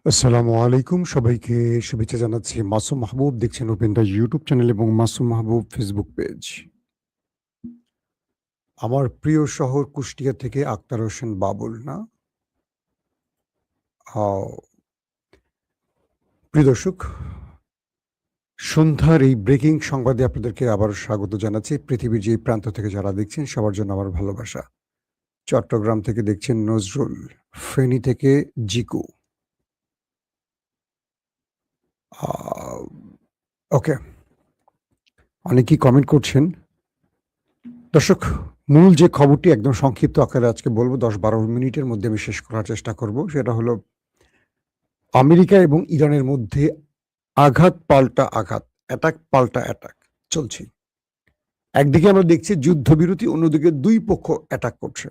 আসসালামু আলাইকুম, সবাইকে শুভেচ্ছা জানাচ্ছি। মাসুম মাহবুব দেখছেন ওপেন দ্য ইউটিউব চ্যানেল এবং মাসুম মাহবুব ফেসবুক পেজ। আমার প্রিয় শহর কুষ্টিয়া থেকে আক্তার হোসেন বাবুল না? আও প্রিয় দর্শক, সন্ধ্যার এই ব্রেকিং সংবাদে আপনাদেরকে আবারও স্বাগত জানাচ্ছি। পৃথিবীর যে প্রান্ত থেকে যারা দেখছেন সবার জন্য আমার ভালোবাসা। চট্টগ্রাম থেকে দেখছেন নজরুল, ফেনী থেকে জিকু। আ ওকে, অনেকেই কমেন্ট করছেন। দর্শক, মূল যে খবরটি একদম সংক্ষিপ্ত আকারে আজকে বলব, ১০-১২ মিনিটের মধ্যে আমি শেষ করার চেষ্টা করব। সেটা হলো আমেরিকা এবং ইরানের মধ্যে আঘাত পাল্টা আঘাত, অ্যাটাক পাল্টা অ্যাটাক চলছে। একদিকে আমরা দেখছি যুদ্ধবিরতি, অন্যদিকে দুই পক্ষ অ্যাটাক করছে।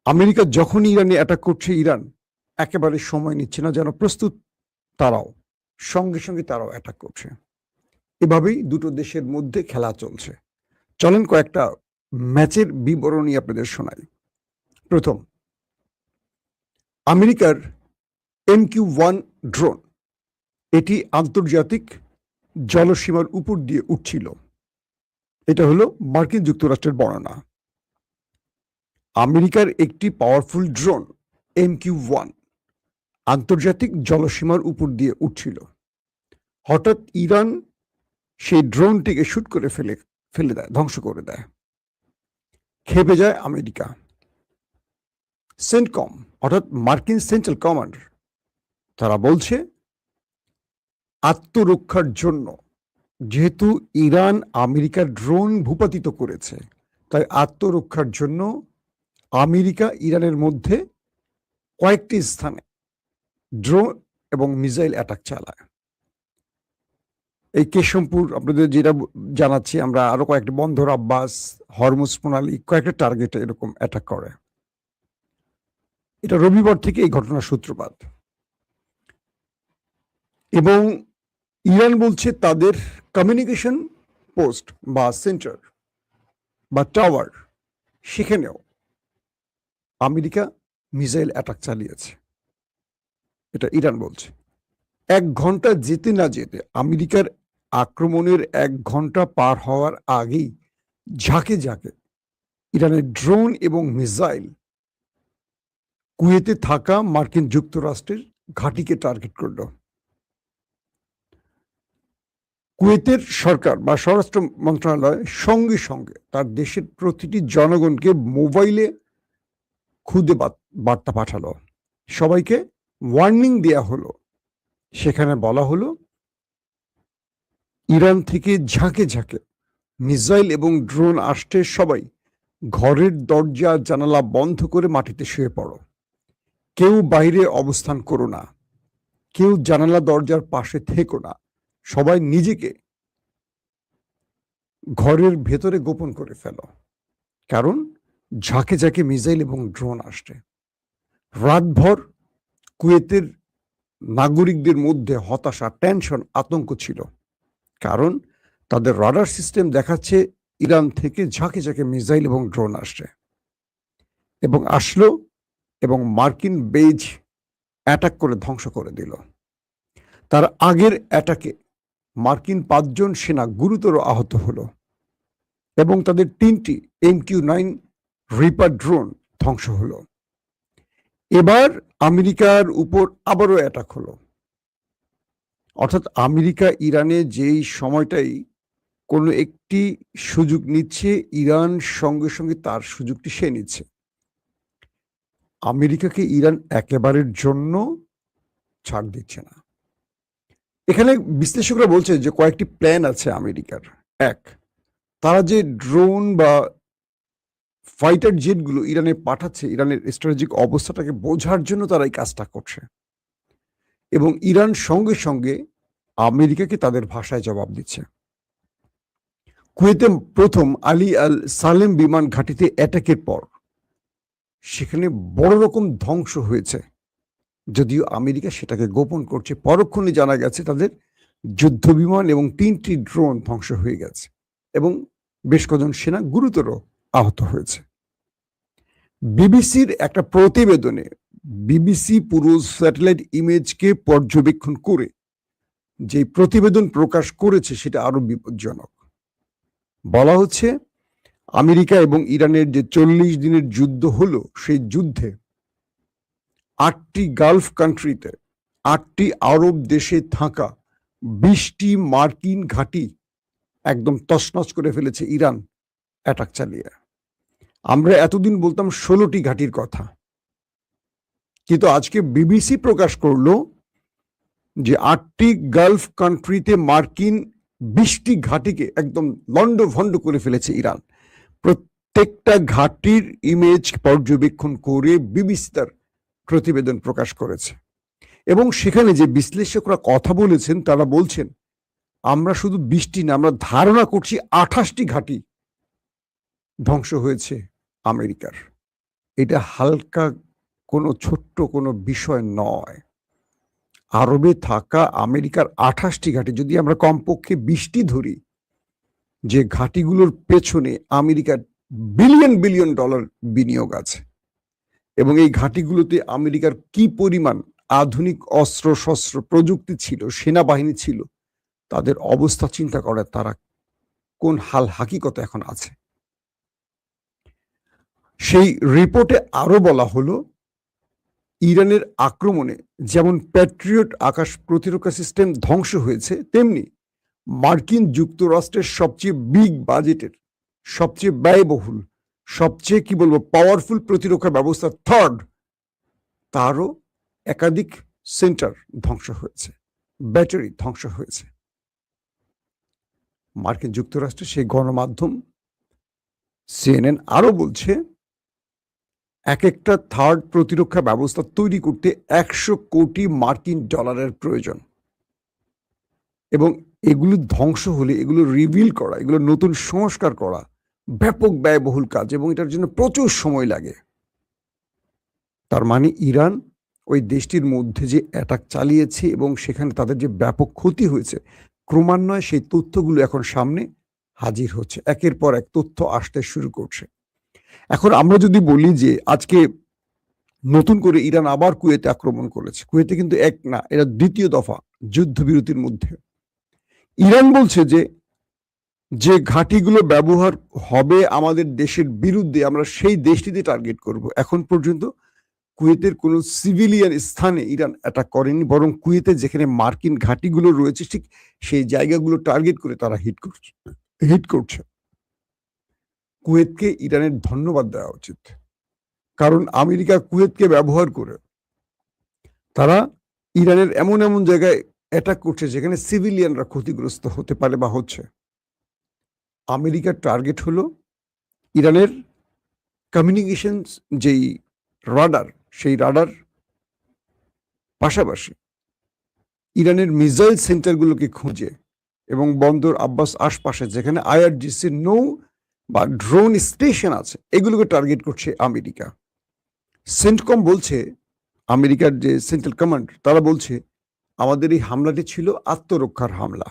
আমেরিকা যখনই ইরানে অ্যাটাক করছে, ইরান একেবারে সময় নিচ্ছে না, যেন প্রস্তুত তারাও, সঙ্গে সঙ্গে তারাও অ্যাটাক করছে। এভাবেই দুটো দেশের মধ্যে খেলা চলছে। চলেন কয়েকটা ম্যাচের বিবরণী আপনাদের শোনাই। প্রথম, আমেরিকার MQ-1 ড্রোন, এটি আন্তর্জাতিক জলসীমার উপর দিয়ে উঠছিল। এটা হলো মার্কিন যুক্তরাষ্ট্রের বর্ণনা। আমেরিকার একটি পাওয়ারফুল ড্রোন MQ-1 আন্তর্জাতিক জলসীমার উপর দিয়ে উঠছিল। হঠাৎ ইরান সেই ড্রোনটিকে শুট করে ফেলে দেয়, ধ্বংস করে দেয়। খেপে যায় আমেরিকা। সেন্টকম অর্থাৎ মার্কিন সেন্ট্রাল কমান্ড, তারা বলছে আত্মরক্ষার জন্য, যেহেতু ইরান আমেরিকার ড্রোন ভূপাতিত করেছে, তাই আত্মরক্ষার জন্য আমেরিকা ইরানের মধ্যে কয়েকটি স্থানে ড্রোন এবং মিসাইল অ্যাটাক চালায়। এই কেশমপুর আপনাদের যেটা জানাচ্ছি আমরা, আরো কয়েকটি বন্দর আব্বাস, হরমুজ প্রণালী, কয়েকটা টার্গেটে এরকম অ্যাটাক করে। এটা রবিবার থেকে এই ঘটনার সূত্রপাত। এবং ইরান বলছে তাদের কমিউনিকেশন পোস্ট বা সেন্টার বা টাওয়ার, সেখানেও আমেরিকা মিসাইল অ্যাটাক চালিয়েছে। এটা ইরান বলছে। 1 ঘন্টা যেতে না যেতে, আমেরিকার আক্রমণের 1 ঘন্টা পার হওয়ার আগেই ঝাঁকে ঝাঁকে ইরানের ড্রোন এবং মিসাইল কুয়েতে থাকা মার্কিন যুক্তরাষ্ট্রের ঘাঁটিকে টার্গেট করল। কুয়েতের সরকার বা স্বরাষ্ট্র মন্ত্রণালয় সঙ্গে সঙ্গে তার দেশের প্রতিটি জনগণকে মোবাইলে খুদে বার্তা পাঠালো, সবাইকে ওয়ার্নিং দেয়া হলো। সেখানে বলা হলো ইরান থেকে ঝাঁকে ঝাঁকে মিসাইল এবং ড্রোন আসছে, সবাই ঘরের দরজা জানালা বন্ধ করে মাটিতে শুয়ে পড়ো, কেউ বাইরে অবস্থান করো না, কেউ জানালা দরজার পাশে থেকো না, সবাই নিজেকে ঘরের ভেতরে গোপন করে ফেলো, কারণ ঝাঁকে ঝাঁকে মিসাইল এবং ড্রোন আসছে। রাতভর কুয়েতের নাগরিকদের মধ্যে হতাশা, টেনশন, আতঙ্ক ছিল, কারণ তাদের রাডার সিস্টেম দেখাচ্ছে ইরান থেকে ঝাঁকে ঝাঁকে মিসাইল এবং ড্রোন আসছে এবং আসলো, এবং মার্কিন বেজ অ্যাটাক করে ধ্বংস করে দিল। তার আগের অ্যাটাকে মার্কিন 5 জন সেনা গুরুতর আহত হলো এবং তাদের 3টি MQ-9 রিপার ড্রোন ধ্বংস হলো। এবার আমেরিকার উপর আবারও অ্যাটাক হলো। অর্থাৎ আমেরিকা ইরানে যেই সময়টাই কোনো একটি সুযোগ নিচ্ছে, ইরান সঙ্গে সঙ্গে তার সুযোগটি সে নিচ্ছে। আমেরিকাকে ইরান একেবারের জন্য ছাড় দিচ্ছে না। এখানে বিশ্লেষকরা বলছে যে কয়েকটি প্ল্যান আছে আমেরিকার। এক, তারা যে ড্রোন বা ফাইটার জেটগুলো ইরানে পাঠাচ্ছে, ইরানের স্ট্র্যাটেজিক অবস্থাটাকে বোঝার জন্য তারা এই কাজটা করছে, এবং ইরান সঙ্গে সঙ্গে আমেরিকাকে তাদের ভাষায় জবাব দিচ্ছে। কুয়েতে প্রথম আলী আল সালেম বিমান ঘাঁটিতে অ্যাটাকের পর সেখানে বড় রকম ধ্বংস হয়েছে, যদিও আমেরিকা সেটাকে গোপন করছে। পরক্ষণে জানা গেছে তাদের যুদ্ধ বিমান এবং 3টি ড্রোন ধ্বংস হয়ে গেছে এবং বেশ কজন সেনা গুরুতর আহত হয়েছে। বিবিসির একটা প্রতিবেদনে বিবিসি পুরো স্যাটেলাইট ইমেজকে পর্যবেক্ষণ করে যে প্রতিবেদন প্রকাশ করেছে সেটা আরো বিপজ্জনক। বলা হচ্ছে আমেরিকা এবং ইরানের যে 40 দিনের যুদ্ধ হলো, সেই যুদ্ধে 8টি গালফ কান্ট্রিতে, 8টি আরব দেশে থাকা 20টি মার্কিন ঘাঁটি একদম তছনছ করে ফেলেছে ইরান অ্যাটাক চালিয়ে। আমরা এতদিন বলতাম 16টি ঘাঁটির কথা, কিন্তু আজকে বিবিসি প্রকাশ করলো যে 8টি গালফ কান্ট্রিতে মার্কিন 20টি ঘাঁটিকে একদম লন্ডভন্ড করে ফেলেছে ইরান। প্রত্যেকটা ঘাঁটির ইমেজ পর্যবেক্ষণ করে বিবিসি তার প্রতিবেদন প্রকাশ করেছে, এবং সেখানে যে বিশ্লেষকরা কথা বলেছেন তারা বলছেন আমরা শুধু 20টি না, আমরা ধারণা করছি 28টি ঘাঁটি ধ্বংস হয়েছে আমেরিকার। এটা হালকা কোনো ছোট্ট কোনো বিষয় নয়। আরবে থাকা আমেরিকার 28টি ঘাঁটি, যদি আমরা কমপক্ষে 20টি ধরি, যে ঘাঁটিগুলোর পেছনে আমেরিকার বিলিয়ন বিলিয়ন ডলার বিনিয়োগ আছে, এবং এই ঘাঁটিগুলোতে আমেরিকার কি পরিমাণ আধুনিক অস্ত্র শস্ত্র প্রযুক্তি ছিল, সেনাবাহিনী ছিল, তাদের অবস্থা চিন্তা করে তারা কোন হাল হাকিকত এখন আছে। সেই রিপোর্টে আরো বলা হলো ইরানের আক্রমণে যেমন প্যাট্রিয়ট আকাশ প্রতিরক্ষা সিস্টেম ধ্বংস হয়েছে, তেমনি মার্কিন যুক্তরাষ্ট্রের সবচেয়ে বিগ বাজেটের, সবচেয়ে ব্যয়বহুল, সবচেয়ে কি বলবো পাওয়ারফুল প্রতিরক্ষা ব্যবস্থা থার্ড, তারও একাধিক সেন্টার ধ্বংস হয়েছে, ব্যাটারি ধ্বংস হয়েছে। মার্কিন যুক্তরাষ্ট্রের সেই গণমাধ্যম সিএনএন আরো বলছে এক একটা থার্ড প্রতিরক্ষা ব্যবস্থা তৈরি করতে 100 কোটি মার্কিন ডলারের প্রয়োজন, এবং এগুলো ধ্বংস হলে এগুলো রিভিল করা, এগুলো নতুন সংস্কার করা ব্যাপক ব্যয়বহুল কাজ, এবং এটার জন্য প্রচুর সময় লাগে। তার মানে ইরান ওই দেশটির মধ্যে যে অ্যাটাক চালিয়েছে এবং সেখানে তাদের যে ব্যাপক ক্ষতি হয়েছে, ক্রমান্বয়ে সেই তথ্যগুলো এখন সামনে হাজির হচ্ছে, একের পর এক তথ্য আসতে শুরু করছে। এখন আমরা যদি বলি যে আজকে নতুন করে ইরান আবার কুয়েতে আক্রমণ করেছে, কুয়েতে কিন্তু এক না, এটা দ্বিতীয় দফা যুদ্ধবিরতির মধ্যে। ইরান বলছে যে যে ঘাঁটিগুলো ব্যবহার হবে আমাদের দেশের বিরুদ্ধে, আমরা সেই দেশটিতে টার্গেট করব। এখন পর্যন্ত কুয়েতের কোনো সিভিলিয়ান স্থানে ইরান অ্যাটাক করেনি, বরং কুয়েতে যেখানে মার্কিন ঘাঁটিগুলো রয়েছে ঠিক সেই জায়গাগুলো টার্গেট করে তারা হিট করছে। কুয়েতকে ইরানের ধন্যবাদ দেওয়া উচিত, কারণ আমেরিকা কুয়েতকে ব্যবহার করে তারা ইরানের এমন এমন জায়গায় অ্যাটাক করছে যেখানে সিভিলিয়ানরা ক্ষতিগ্রস্ত হতে পারে বা হচ্ছে। আমেরিকার টার্গেট হলো ইরানের কমিউনিকেশন যেই রাডার, সেই রাডার পাশাপাশি ইরানের মিসাইল সেন্টারগুলোকে খুঁজে, এবং বন্দর আব্বাস আশপাশে যেখানে আইআরজিসি নৌ বা ড্রোন স্টেশন আছে, এগুলোকে টার্গেট করছে আমেরিকা। সেন্টকম বলছে, আমেরিকার যে সেন্ট্রাল কমান্ড, তারা বলছে আমাদের এই হামলাটি ছিল আত্মরক্ষার হামলা।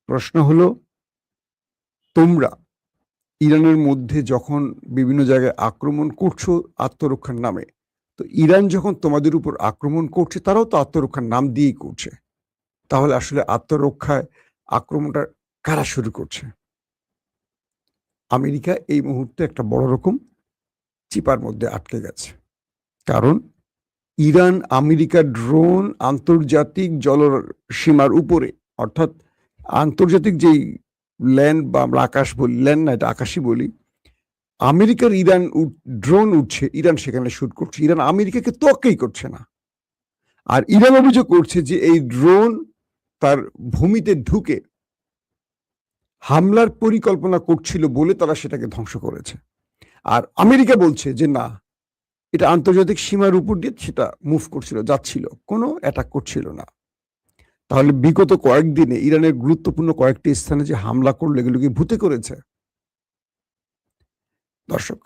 প্রশ্ন হলো, তোমরা ইরানের মধ্যে যখন বিভিন্ন জায়গায় আক্রমণ করছো আত্মরক্ষার নামে, তো ইরান যখন তোমাদের উপর আক্রমণ করছে তারাও তো আত্মরক্ষার নাম দিয়েই করছে, তাহলে আসলে আত্মরক্ষায় আক্রমণটা কারা শুরু করছে? আমেরিকা এই মুহূর্তে একটা বড় রকম চিপার মধ্যে আটকে গেছে, কারণ ইরান আমেরিকা ড্রোন আন্তর্জাতিক জলসীমার উপরে, অর্থাৎ আন্তর্জাতিক যেই ল্যান্ড বা আমরা আকাশ বলি, ল্যান্ড না এটা আকাশই বলি, আমেরিকার ইরান ড্রোন উঠছে, ইরান সেখানে শুট করছে, ইরান আমেরিকাকে তোয়াক্কাই করছে না। আর ইরান অভিযোগ করছে যে এই ড্রোন তার ভূমিতে ঢুকে হামলার পরিকল্পনা করছিল বলে তারা সেটাকে ধ্বংস করেছে। আর আমেরিকা বলছে যে না, এটা আন্তর্জাতিক সীমার উপর দিয়ে সেটা মুভ করছিল, যাচ্ছিল, কোনো অ্যাটাক করছিল না। তাহলে বিগত কয়েকদিনে ইরানের গুরুত্বপূর্ণ কয়েকটি স্থানে যে হামলা করলো, এগুলো কি ভূতে করেছে? দর্শক,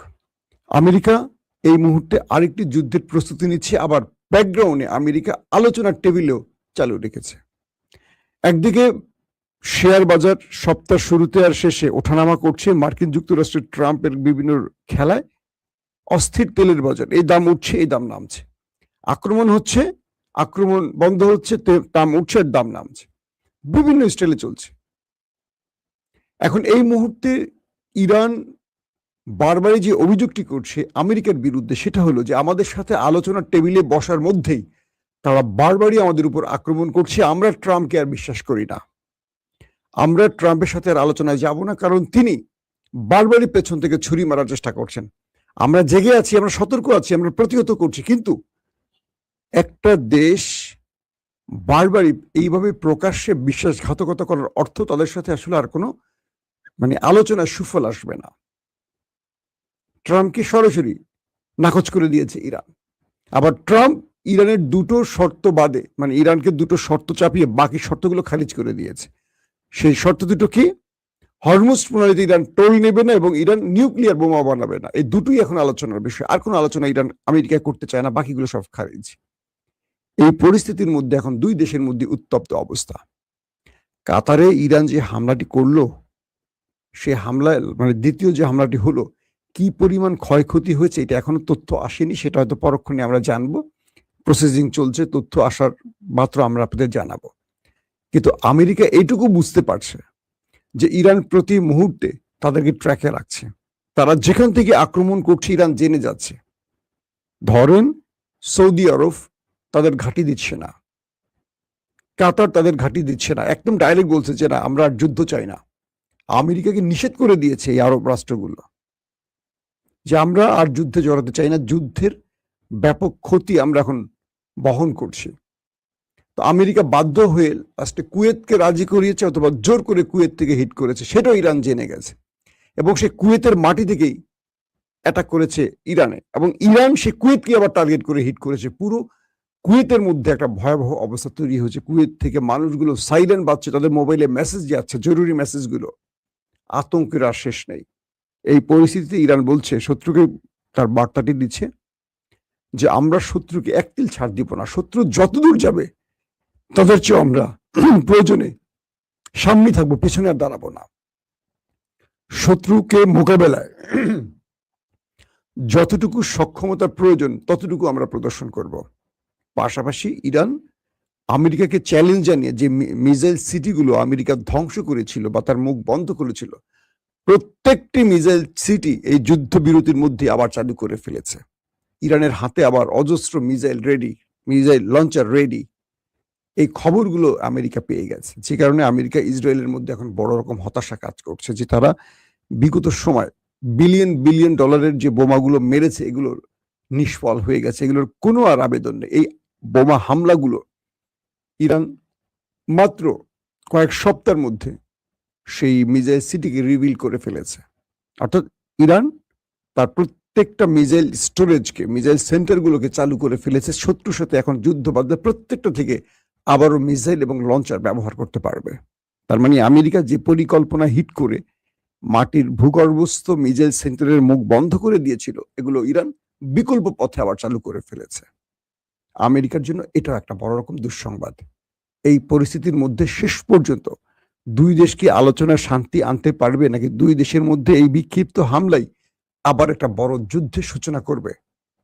আমেরিকা এই মুহূর্তে আরেকটি যুদ্ধের প্রস্তুতি নিচ্ছে, আবার ব্যাকগ্রাউন্ডে আমেরিকা আলোচনার টেবিলেও চালু রেখেছে। একদিকে শেয়ার বাজার সপ্তাহ শুরুতে আর শেষে ওঠানামা করছে মার্কিন যুক্তরাষ্ট্রের ট্রাম্পের বিভিন্ন খেলায়। অস্থির তেলের বাজার, এই দাম উঠছে, এই দাম নামছে। আক্রমণ হচ্ছে, আক্রমণ বন্ধ হচ্ছে, দাম উঠছে, দাম নামছে, বিভিন্ন স্টাইলে চলছে। এখন এই মুহূর্তে ইরান বারবারই যে অভিযোগটি করছে আমেরিকার বিরুদ্ধে, সেটা হলো যে আমাদের সাথে আলোচনার টেবিলে বসার মধ্যেই তারা বারবারই আমাদের উপর আক্রমণ করছে। আমরা ট্রাম্পকে আর বিশ্বাস করি না, আমরা ট্রাম্পের সাথে আর আলোচনায় যাব না, কারণ তিনি বারবারই পেছন থেকে ছুরি মারার চেষ্টা করছেন। আমরা জেগে আছি, আমরা সতর্ক আছি, আমরা প্রতিহত করছি, কিন্তু একটা দেশ বারবারই এইভাবে প্রকাশ্যে বিশ্বাসঘাতকতা করার অর্থ তাদের সাথে আসলে আর কোনো আলোচনায় সুফল আসবে না। ট্রাম্পকে সরাসরি নাকচ করে দিয়েছে ইরান। আবার ট্রাম্প ইরানের দুটো শর্ত বাদে, ইরানকে দুটো শর্ত চাপিয়ে বাকি শর্তগুলো খারিজ করে দিয়েছে। সেই শর্ত দুটো কি? হরমুজ প্রণালীতে ইরান টোল নেবে না এবং ইরান নিউক্লিয়ার বোমা বানাবে না। এই দুটোই এখন আলোচনার বিষয়। আর কোনো আলোচনা ইরান আমেরিকা করতে চায় না, বাকিগুলো সব খারিজ। এই পরিস্থিতির মধ্যে এখন দুই দেশের মধ্যে উত্তপ্ত অবস্থা। কাতারে ইরান যে হামলাটি করলো, সে হামলা দ্বিতীয় যে হামলাটি হলো, কি পরিমাণ ক্ষয়ক্ষতি হয়েছে এটা এখনো তথ্য আসেনি, সেটা হয়তো পরক্ষণে আমরা জানবো। প্রসেসিং চলছে, তথ্য আসার মাত্র আমরা আপনাদের জানাবো। কিন্তু আমেরিকা এইটুকু বুঝতে পারছে যে ইরান প্রতি মুহূর্তে তাদেরকে ট্র্যাকে রাখছে। তারা যেখান থেকে আক্রমণ করছে ইরান জেনে যাচ্ছে। ধরেন সৌদি আরব তাদের ঘাঁটি দিচ্ছে না, কাতার তাদের ঘাঁটি দিচ্ছে না, একদম ডাইরেক্ট বলছে যে না, আমরা আর যুদ্ধ চাই না। আমেরিকাকে নিষেধ করে দিয়েছে এই আরব রাষ্ট্রগুলো যে আমরা আর যুদ্ধে জড়াতে চাই না, যুদ্ধের ব্যাপক ক্ষতি আমরা এখন বহন করছি। তো আমেরিকা বাধ্য হয়ে লাস্টে কুয়েতকে রাজি করিয়েছে, অথবা জোর করে কুয়েত থেকে হিট করেছে, সেটাও ইরান জেনে গেছে। এবং সে কুয়েতের মাটি থেকেই অ্যাটাক করেছে ইরানে, এবং ইরান সে কুয়েতকে আবার টার্গেট করে হিট করেছে। পুরো কুয়েতের মধ্যে একটা ভয়াবহ অবস্থা তৈরি হয়েছে। কুয়েত থেকে মানুষগুলো সাইলেন্ট বাজছে, তাদের মোবাইলে মেসেজ যাচ্ছে, জরুরি মেসেজগুলো। আতঙ্কের আর শেষ নেই। এই পরিস্থিতিতে ইরান বলছে, শত্রুকে তার বার্তাটি দিচ্ছে যে আমরা শত্রুকে এক তিল ছাড় দিব না, শত্রু যতদূর যাবে তাদের চেয়ে আমরা প্রয়োজনে সামনে থাকবো, পেছনে আর দাঁড়াবো না। শত্রুকে মোকাবেলায় যতটুকু সক্ষমতার প্রয়োজন ততটুকু আমরা প্রদর্শন করব। পাশাপাশি ইরান আমেরিকাকে চ্যালেঞ্জ জানিয়ে যে মিসাইল সিটিগুলো আমেরিকা ধ্বংস করেছিল বা তার মুখ বন্ধ করেছিল, প্রত্যেকটি মিসাইল সিটি এই যুদ্ধবিরতির মধ্যে আবার চালু করে ফেলেছে। ইরানের হাতে আবার অজস্র missile ready, missile launcher ready. এই খবরগুলো আমেরিকা পেয়ে গেছে, যে কারণে আমেরিকা ইসরায়েলের মধ্যে এখন বড় রকম হতাশা কাজ করছে যে তারা বিগত সময় বিলিয়ন বিলিয়ন ডলারের যে বোমাগুলো মেরেছে, এগুলোর নিষ্ফল হয়ে গেছে, এগুলোর কোনো আর আবেদন নেই। এই বোমা হামলাগুলো ইরান মাত্র কয়েক সপ্তাহের মধ্যে সেই মিসাইল সিটিকে রিভিল করে ফেলেছে। অর্থাৎ ইরান তার প্রত্যেকটা মিসাইল স্টোরেজকে, মিসাইল সেন্টারগুলোকে চালু করে ফেলেছে। শত্রুর সাথে এখন যুদ্ধ বাঁধলে প্রত্যেকটা থেকে আবারও মিসাইল এবং লঞ্চার ব্যবহার করতে পারবে। তার আমেরিকা যে পরিকল্পনা হিট করে মাটির ভূগর্ভস্থ মিসাইল সেন্টারের মুখ বন্ধ করে দিয়েছিল, এগুলো ইরান বিকল্প পথে আবার চালু করে ফেলেছে। আমেরিকার জন্য এটা একটা বড় রকম দুঃসংবাদ। এই পরিস্থিতির মধ্যে শেষ পর্যন্ত দুই দেশ কি আলোচনায় শান্তি আনতে পারবে, নাকি দুই দেশের মধ্যে এই বিক্ষিপ্ত হামলাই আবার একটা বড় যুদ্ধের সূচনা করবে,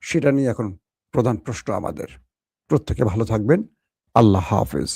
সেটা নিয়ে এখন প্রধান প্রশ্ন আমাদের। প্রত্যেকে ভালো থাকবেন। আল্লাহ হাফেজ।